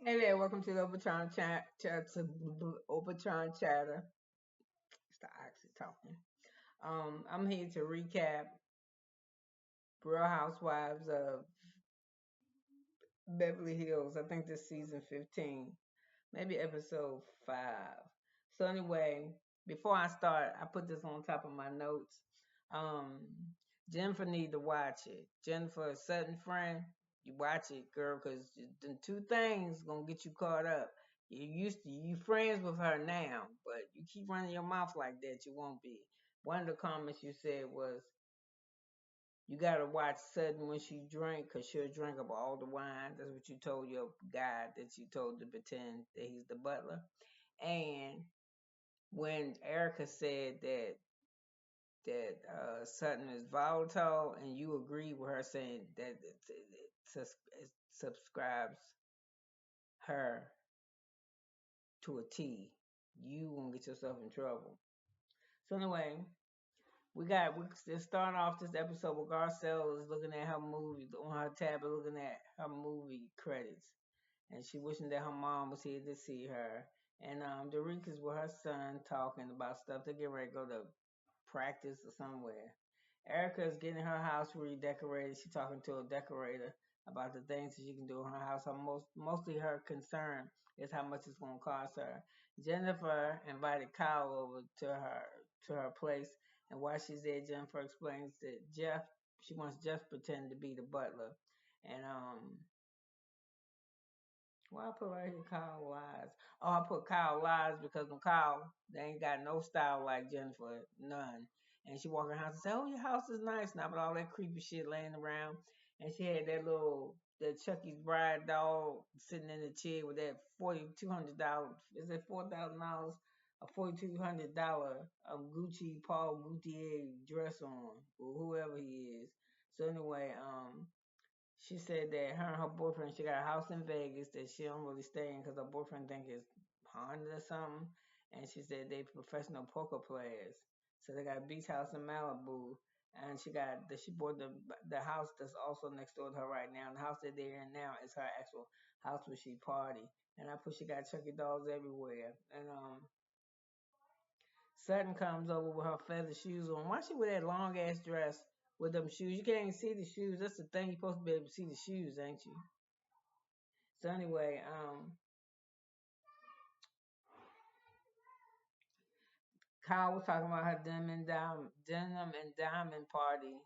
Hey there, welcome to the Obachan Chatter. It's the Oxy talking. I'm here to recap Real Housewives of Beverly Hills. I think this season 15, maybe episode 5. So anyway, before I start, I put this on top of my notes. Um, Jennifer need to watch it. Jennifer, Sutton friend, you watch it, girl, because the two things gonna get you caught up. You friends with her now, but you keep running your mouth like that, you won't be. One of the comments you said was, you gotta watch Sutton when she drink, cause she'll drink up all the wine. That's what you told your guy that you told to pretend that he's the butler. And when Erica said that Sutton is volatile, and you agree with her saying that it subscribes her to a T, you won't get yourself in trouble. So anyway, we just start off this episode with Garcelle is looking at her movie on her tablet, looking at her movie credits, and she wishing that her mom was here to see her. And Dorik is with her son talking about stuff. They're getting ready to go to practice or somewhere. Erica is getting her house redecorated. She's talking to a decorator about the things that she can do in her house. Mostly her concern is how much it's going to cost her. Jennifer invited Kyle over to her place, and while she's there, Jennifer explains that she wants Jeff to pretend to be the butler, and why I put right here Kyle lies? Oh, I put Kyle lies because when Kyle, they ain't got no style like Jennifer, none. And she walk around the house and say, "Oh, your house is nice now," but all that creepy shit laying around. And she had that Chucky's bride doll sitting in the chair with that $4,200. Is it $4,000? A $4,200 Gucci Paul Gaultier dress on, or whoever he is. So anyway, she said that her and her boyfriend, she got a house in Vegas that she don't really stay in because her boyfriend think it's haunted or something. And she said they professional poker players. So they got a beach house in Malibu. And she bought the house that's also next door to her right now. And the house that they're in now is her actual house where she party. And I put she got Chucky dolls everywhere. And Sutton comes over with her feather shoes on. Why she wear that long ass dress with them shoes? You can't even see the shoes. That's the thing. You're supposed to be able to see the shoes, ain't you? So anyway, Kyle was talking about her denim and diamond party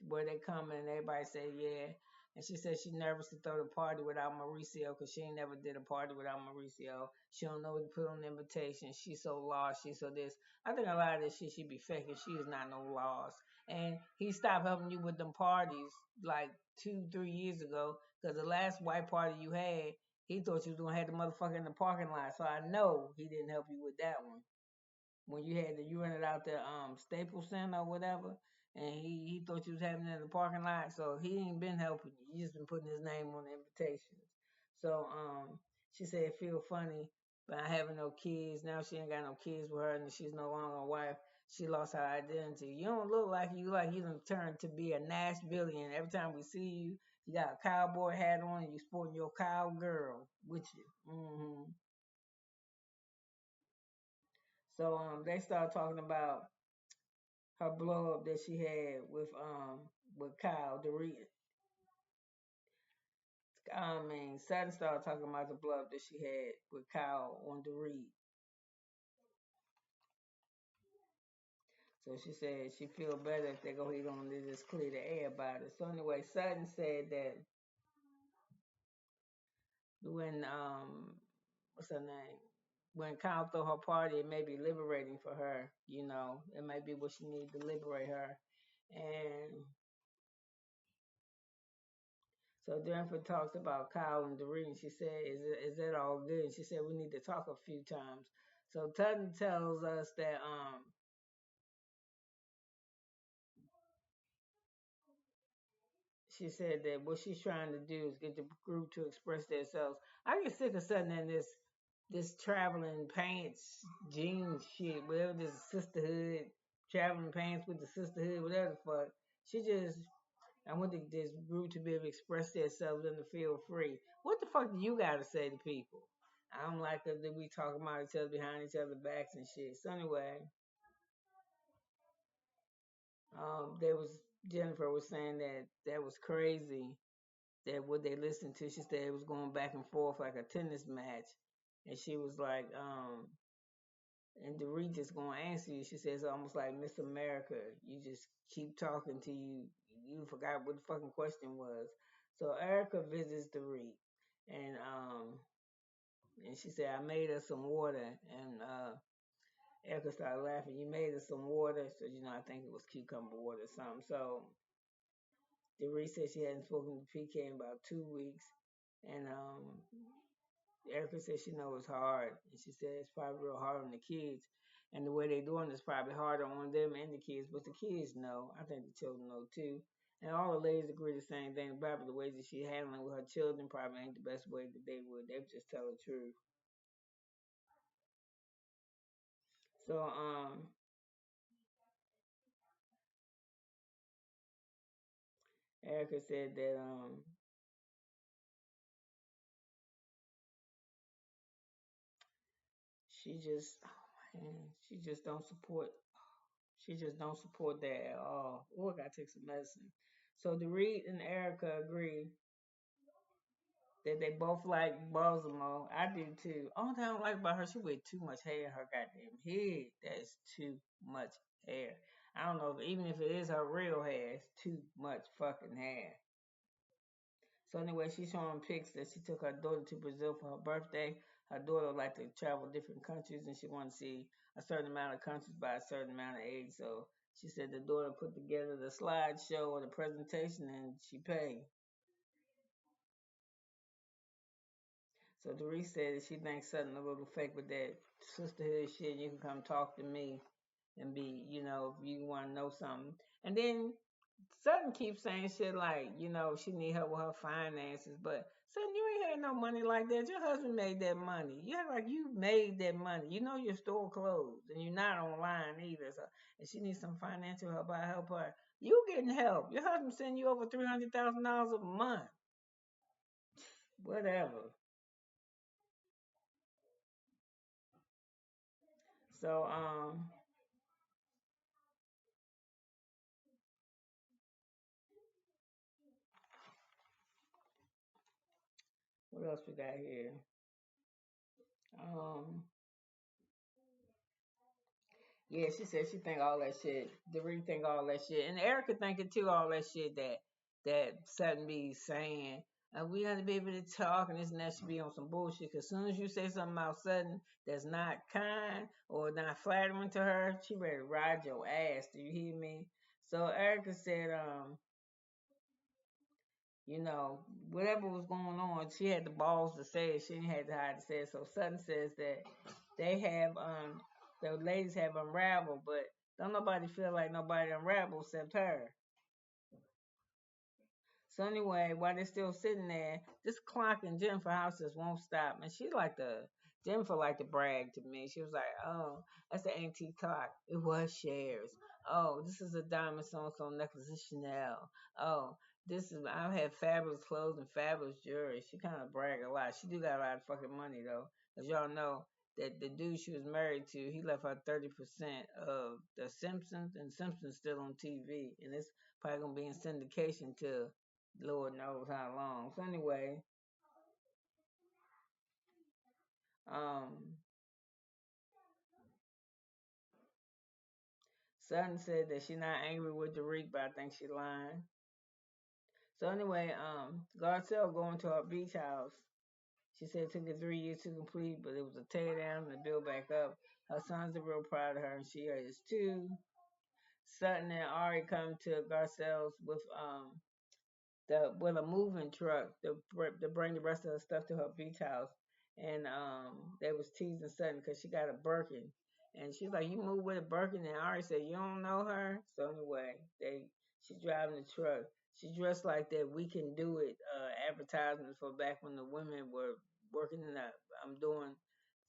where they come and everybody say yeah. And she said she nervous to throw the party without Mauricio because she ain't never did a party without Mauricio. She don't know what to put on the invitation. She's so lost. She's so this. I think a lot of this shit she be faking. She is not no lost. And he stopped helping you with them parties like 2, 3 years ago because the last white party you had, he thought you was gonna have the motherfucker in the parking lot. So I know he didn't help you with that one when you rented out the Staples Center or whatever, and he thought you was having it in the parking lot, so he ain't been helping you. You just been putting his name on the invitations. So she said it feel funny by having no kids. Now she ain't got no kids with her, and she's no longer a wife. She lost her identity. You don't look like you done turned to be a Nashvilleian. Every time we see you, you got a cowboy hat on and you sporting your cowgirl with you. So they started talking about her blow up that she had with Kyle. Sutton started talking about the blow up that she had with Kyle on Dorit. So she said she feel better if they go ahead on and just clear the air about it. So anyway, Sutton said that when what's her name? When Kyle threw her party, it may be liberating for her. You know, it might be what she needs to liberate her. And so Jennifer talks about Kyle and Doreen. She said, "Is that all good?" And she said, "We need to talk a few times." So Tutton tells us that she said that what she's trying to do is get the group to express themselves. I get sick of Sutton in this traveling pants, jeans shit, whatever this sisterhood, traveling pants with the sisterhood, whatever the fuck. She just I want this group to be able to express themselves and to feel free. What the fuck do you got to say to people? I don't like that we talk about each other behind each other's backs and shit. So anyway, there was Jennifer was saying that that was crazy. That what they listened to, she said it was going back and forth like a tennis match, and she was like, and Dorik just gonna answer you. She says almost like Miss America. You just keep talking till you forgot what the fucking question was. So Erica visits Dorik, and and she said I made her some water, and Erica started laughing. You made her some water, so I think it was cucumber water or something. So Dorik said she hadn't spoken to PK in about 2 weeks, and Erica said she knows it's hard, and she said it's probably real hard on the kids, and the way they're doing it's probably harder on them and the kids. But the kids know. I think the children know too. And all the ladies agree the same thing. Probably the ways that she's handling with her children probably ain't the best way that they would. They would just tell the truth. So Erica said that she just she just don't support that at all. Oh, I gotta take some medicine. So the Reed and Erica agree that they both like Bozman. I do too. Only thing I don't like about her, she wear too much hair in her goddamn head. That's too much hair. I don't know if even if it is her real hair, it's too much fucking hair. So anyway, she's showing pics that she took her daughter to Brazil for her birthday. Her daughter would like to travel different countries and she wanted to see a certain amount of countries by a certain amount of age. So she said the daughter put together the slideshow or the presentation and she paid. So Doris said that she thinks Sutton a little fake with that sisterhood shit. You can come talk to me and be, if you want to know something. And then Sutton keeps saying shit like, she need help with her finances, but Sutton, you ain't had no money like that. Your husband made that money. You act like you made that money. You know your store closed, and you're not online either. So, and she needs some financial help. I help her. You getting help. Your husband sending you over $300,000 a month. Whatever. So, what else we got here? Um, Yeah, she said she think all that shit. Doreen think all that shit, and Erica thinking too all that shit that Sutton be saying. We got to be able to talk, and this and that should be on some bullshit. Cause as soon as you say something about Sutton that's not kind or not flattering to her, she ready to ride your ass. Do you hear me? So Erica said, you know, whatever was going on, she had the balls to say it. She didn't have to hide to say it. So Sutton says that they have the ladies have unraveled, but don't nobody feel like nobody unraveled except her. So anyway, while they're still sitting there, this clock in Jennifer house just won't stop. And she like to Jennifer like to brag to me. She was like, "Oh, that's the antique clock. It was shares. Oh, this is a diamond so and so necklace. It's Chanel. Oh, this is I have fabulous clothes and fabulous jewelry." She kind of brag a lot. She do got a lot of fucking money though, as y'all know. That the dude she was married to, he left her 30% of the Simpsons, and Simpsons still on TV, and it's probably gonna be in syndication till Lord knows how long. So anyway, um, Sutton said that she's not angry with Dorik, but I think she lying. So anyway, Garcelle going to her beach house. She said it took her 3 years to complete, but it was a tear down and a build back up. Her sons are real proud of her, and she is too. Sutton and Ari come to Garcelle's with a moving truck to bring the rest of her stuff to her beach house. And they was teasing Sutton because she got a Birkin. And she's like, "You move with a Birkin?" And Ari said, "You don't know her." So anyway, she's driving the truck. She dressed like that "We Can Do It" advertisements for back when the women were working in the I'm doing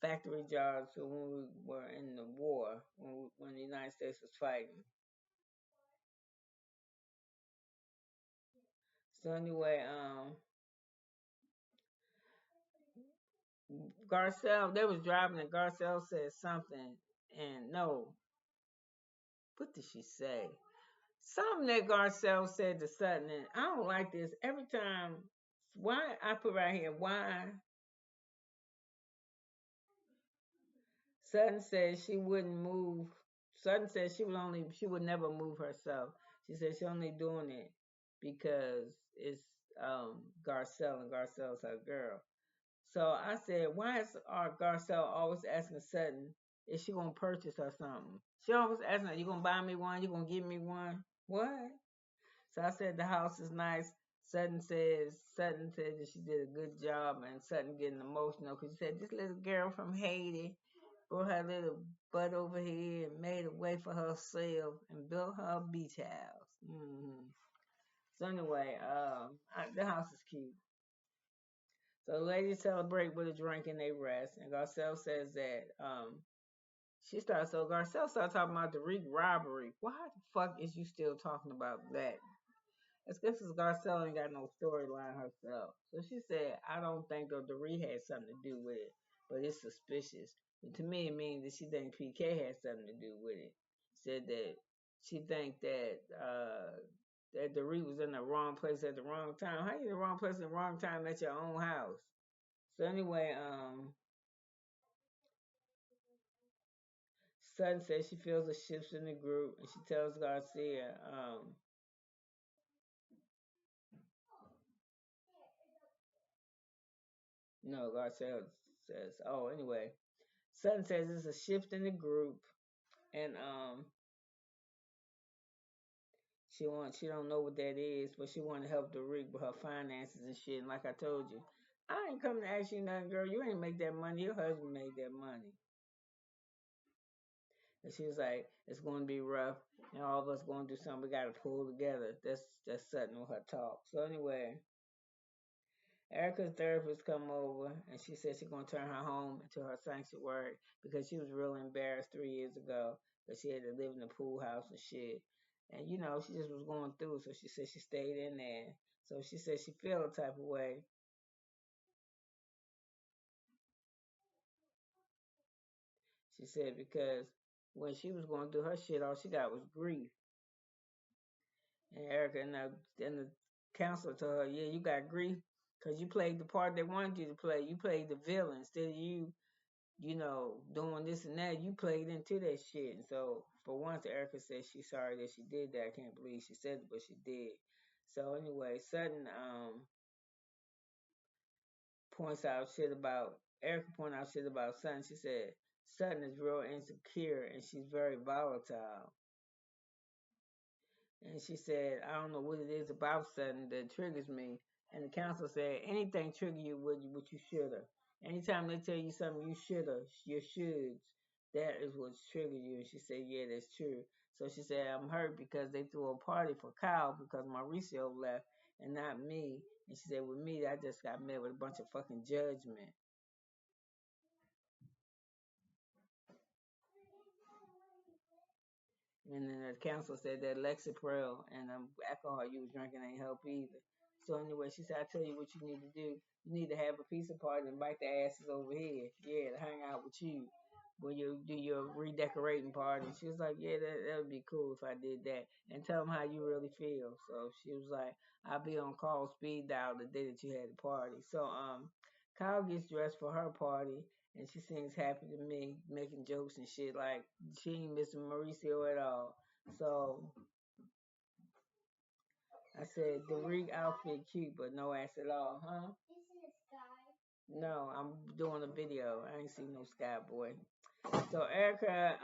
factory jobs for when we were in the war, when the United States was fighting. So anyway, Garcelle, they was driving and Garcelle said something, and no, what did she say? Something that Garcelle said to Sutton, and I don't like this. Every time, why I put right here, why Sutton said she wouldn't move. Sutton said she would never move herself. She said she only doing it because it's Garcelle and Garcelle's her girl. So I said, why is our Garcelle always asking Sutton if she gonna purchase or something? She always asking her, you gonna buy me one? You gonna give me one? What? So I said the house is nice. Sutton said that she did a good job, and Sutton getting emotional because she said this little girl from Haiti brought her little butt over here and made a way for herself and built her a beach house. So anyway, the house is cute. So the ladies celebrate with a drink and they rest. And Garcelle says that Garcelle started talking about the Reek robbery. Why the fuck is you still talking about that? It's because Garcelle ain't got no storyline herself. So she said, I don't think the Dorik had something to do with it, but it's suspicious. And to me, it means that she thinks PK had something to do with it. Said that she think that Dorik was in the wrong place at the wrong time. How you in the wrong place at the wrong time at your own house? So anyway, Sutton says she feels a shift in the group, and she tells Garcia, no, Garcia says, oh, anyway, Sutton says it's a shift in the group, and she don't know what that is, but she want to help the rig with her finances and shit. And like I told you, I ain't coming to ask you nothing, girl. You ain't make that money. Your husband made that money. And she was like, it's going to be rough, and all of us going to do something. We got to pull together. That's Sutton with her talk. So anyway, Erica's therapist come over and she said she's gonna turn her home into her sanctuary because she was real embarrassed 3 years ago that she had to live in the pool house and shit. And she just was going through, so she said she stayed in there. So she said she feel a type of way. She said because when she was going through her shit, all she got was grief. And Erica and the counselor told her, yeah, you got grief because you played the part they wanted you to play. You played the villain instead of doing this and that, you played into that shit. And so for once, Erica said she's sorry that she did that. I can't believe she said it, but she did. So anyway, Sutton points out shit about Erica pointed out shit about Sutton. She said Sutton is real insecure and she's very volatile. And she said, I don't know what it is about Sutton that triggers me. And the counselor said, anything trigger you what you shoulda. Anytime they tell you something you shoulda, your shoulds, that is what's triggered you. And she said, yeah, that's true. So she said, I'm hurt because they threw a party for Kyle because Mauricio left and not me. And she said, with me, I just got met with a bunch of fucking judgment. And then the council said that Lexapro and alcohol you was drinking ain't help either. So anyway, she said, I tell you what you need to do. You need to have a pizza party and invite the asses over here. Yeah, to hang out with you when you do your redecorating party. She was like, yeah, that would be cool if I did that. And tell them how you really feel. So she was like, I'll be on call speed dial the day that you had the party. So Kyle gets dressed for her party and she seems happy to me, making jokes and shit. Like she ain't missing Mauricio at all. So I said the rig outfit cute, but no ass at all, huh? No, I'm doing a video. I ain't seen no sky boy. So Erica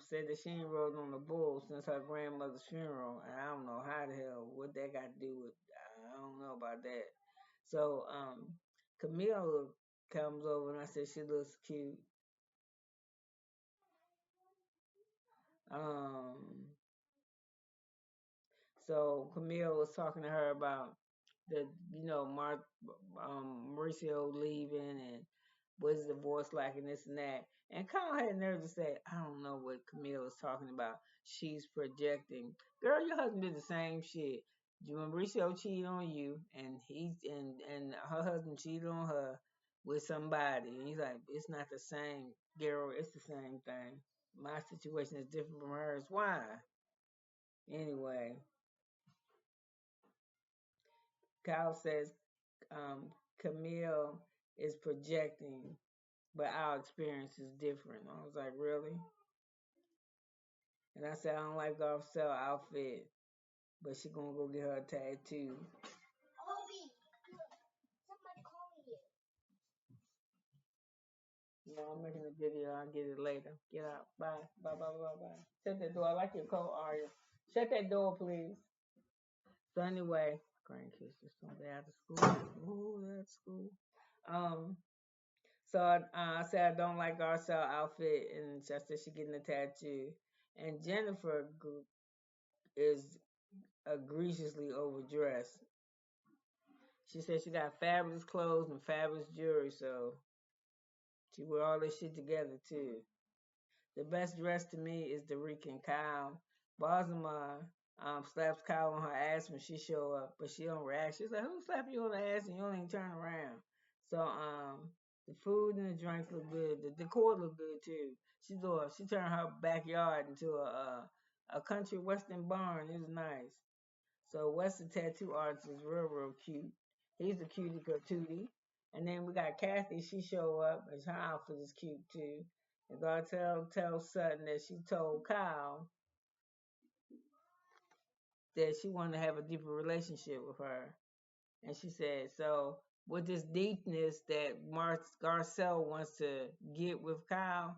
said that she ain't rode on the bull since her grandmother's funeral, and I don't know how the hell what that got to do with. I don't know about that. So Camille comes over and I said she looks cute. Um, so Camille was talking to her about the, Mauricio leaving and what's the divorce like and this and that. And Kyle had nerve to say, I don't know what Camille is talking about. She's projecting. Girl, your husband did the same shit. Mauricio cheated on you, and and her husband cheated on her with somebody. And he's like, it's not the same, girl. It's the same thing. My situation is different from hers. Why? Anyway, Kyle says Camille is projecting, but our experience is different. I was like, really? And I said, I don't like Garcelle outfit, but she gonna go get her a tattoo. No, I'm making a video. I'll get it later. Get out. Bye. Bye, bye, bye, bye. Shut that door. I like your coat, Arya. Shut that door, please. So anyway, grandkids just don't get out of school. Ooh, that's school. Um, so I said I don't like Garcelle outfit, and I said she getting a tattoo. And Jennifer is egregiously overdressed. She said she got fabulous clothes and fabulous jewelry, so she wear all this shit together too. The best dress to me is Dorik and Kyle. Bozman slaps Kyle on her ass when she show up, but she don't react. She's like, "Who slapped you on the ass and you don't even turn around?" So the food and the drinks look good. The decor look good too. She turned her backyard into a country western barn. It was nice. So Western tattoo artist is real cute. He's a cutie patootie. And then we got Kathy. She show up, and her outfit is cute too. And God tell Sutton that she told Kyle that she wanted to have a deeper relationship with her. And she said, so with this deepness that Garcelle wants to get with Kyle,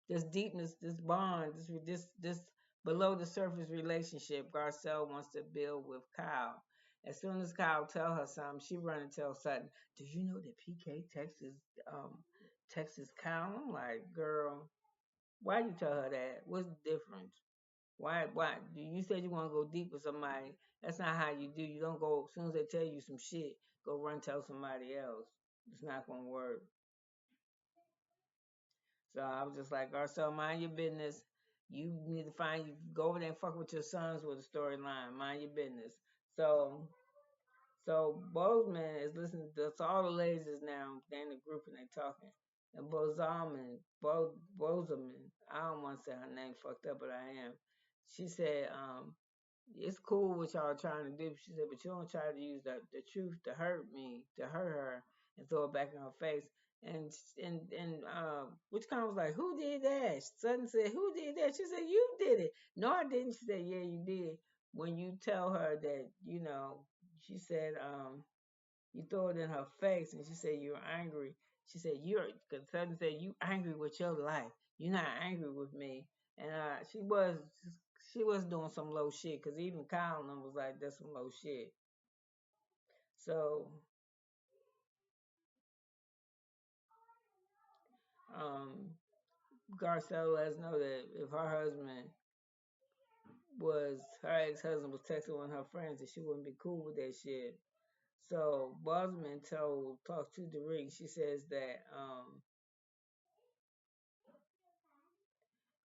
this deepness, this bond, this below the surface relationship Garcelle wants to build with Kyle. As soon as Kyle tell her something, she run and tell Sutton, "Do you know that PK Texas Kyle?" I'm like, "Girl, why you tell her that? What's the difference? Why? You said you want to go deep with somebody. That's not how you do. You don't go as soon as they tell you some shit, go run tell somebody else. It's not gonna work." So I was just like, Garcelle, mind your business. You need to go over there and fuck with your sons with a storyline. Mind your business. So Bozman is listening to all the ladies is now. They're in the group and they talking. And Bozman, I don't want to say her name fucked up, but I am. She said, it's cool what y'all trying to do. She said, but you don't try to use the truth to hurt me, to hurt her, and throw it back in her face. And which kind was like, who did that? Sutton said, who did that? She said, you did it. No, I didn't. She said, yeah, you did. When you tell her that, she said, you throw it in her face, and she said you're angry. She said because Sutton said you angry with your life. You're not angry with me. And she was doing some low shit because even Kyle and them was like, that's some low shit. So um, Garcelle lets know that if her ex-husband was texting one of her friends, that she wouldn't be cool with that shit. So Bosman talked to Dorik. She says that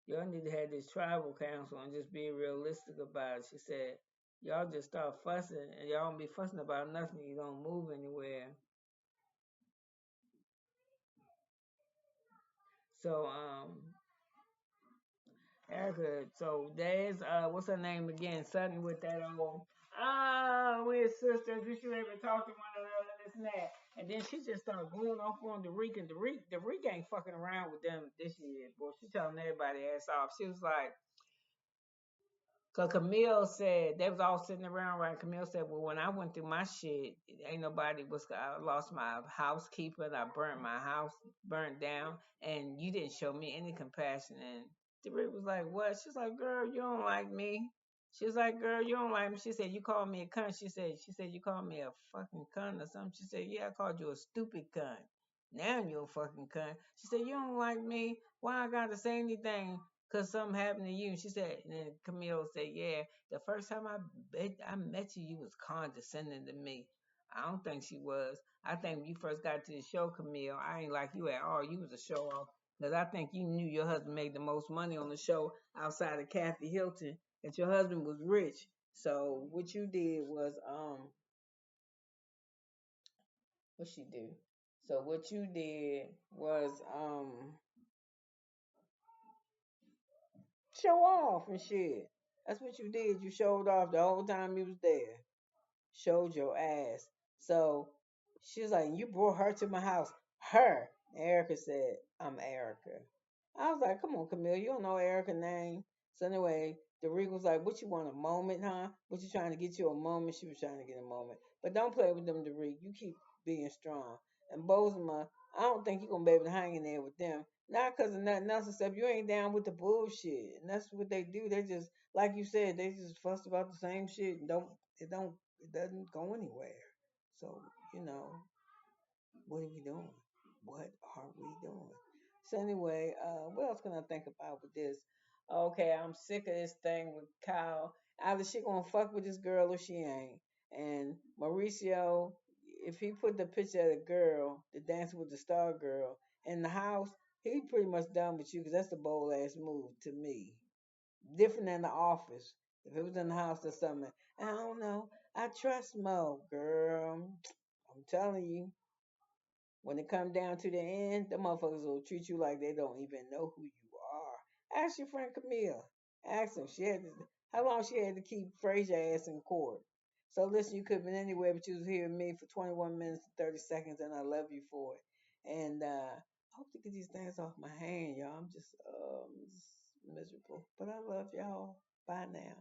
y'all need to have this tribal council and just be realistic about it. She said, y'all just start fussing and y'all don't be fussing about nothing. You don't move anywhere. So, Erica, so there's, what's her name again? Sutton with that old, we're sisters. We should ever talk to one another, this and that. And then she just started going off on Dorik, and Dorik ain't fucking around with them this year, boy. She telling everybody ass off. She was like, cause Camille said they was all sitting around, right? Camille said, "Well, when I went through my shit, ain't nobody was. I lost my housekeeper. And I burnt my house, burnt down, and you didn't show me any compassion." And Derek was like, "What?" She's like, "Girl, you don't like me." She's like, "Girl, you don't like me." She said, "You called me a cunt." She said, "You called me a fucking cunt or something." She said, "Yeah, I called you a stupid cunt. Now you're a fucking cunt." She said, "You don't like me. Why I gotta say anything? Cause something happened to you." And she said, and then Camille said, "Yeah, the first time I met you, you was condescending to me." I don't think she was. I think when you first got to the show, Camille, I ain't like you at all. You was a show off. Because I think you knew your husband made the most money on the show outside of Kathy Hilton, that your husband was rich. So what you did was what she do? So what you did was show off and shit. That's what you did. You showed off the whole time you was there. Showed your ass. So she was like, you brought her to my house. Her. Erica said, I'm Erica. I was like, come on, Camille, you don't know Erica's name. So anyway, Dorik was like, what you want, a moment, huh? What you trying to get you a moment? She was trying to get a moment. But don't play with them, Dorik. You keep being strong. And Bozman, I don't think you're going to be able to hang in there with them. Not because of nothing else except you ain't down with the bullshit. And that's what they do. They just, like you said, they just fuss about the same shit and it doesn't go anywhere. So, you know, what are we doing? What are we doing? So anyway, what else can I think about with this? Okay, I'm sick of this thing with Kyle. Either she gonna fuck with this girl or she ain't. And Mauricio, if he put the picture of the girl, the dancing with the star girl, in the house, he pretty much done with you because that's the bold ass move to me. Different than the office. If it was in the house or something, I don't know. I trust Mo, girl. I'm telling you, when it come down to the end, the motherfuckers will treat you like they don't even know who you are. Ask your friend Camille. Ask him. How long she had to keep Frazier ass in court. So listen, you could have been anywhere, but you was here with me for 21 minutes and 30 seconds, and I love you for it. And I hope to get these things off my hand, y'all. I'm just miserable, but I love y'all. Bye now.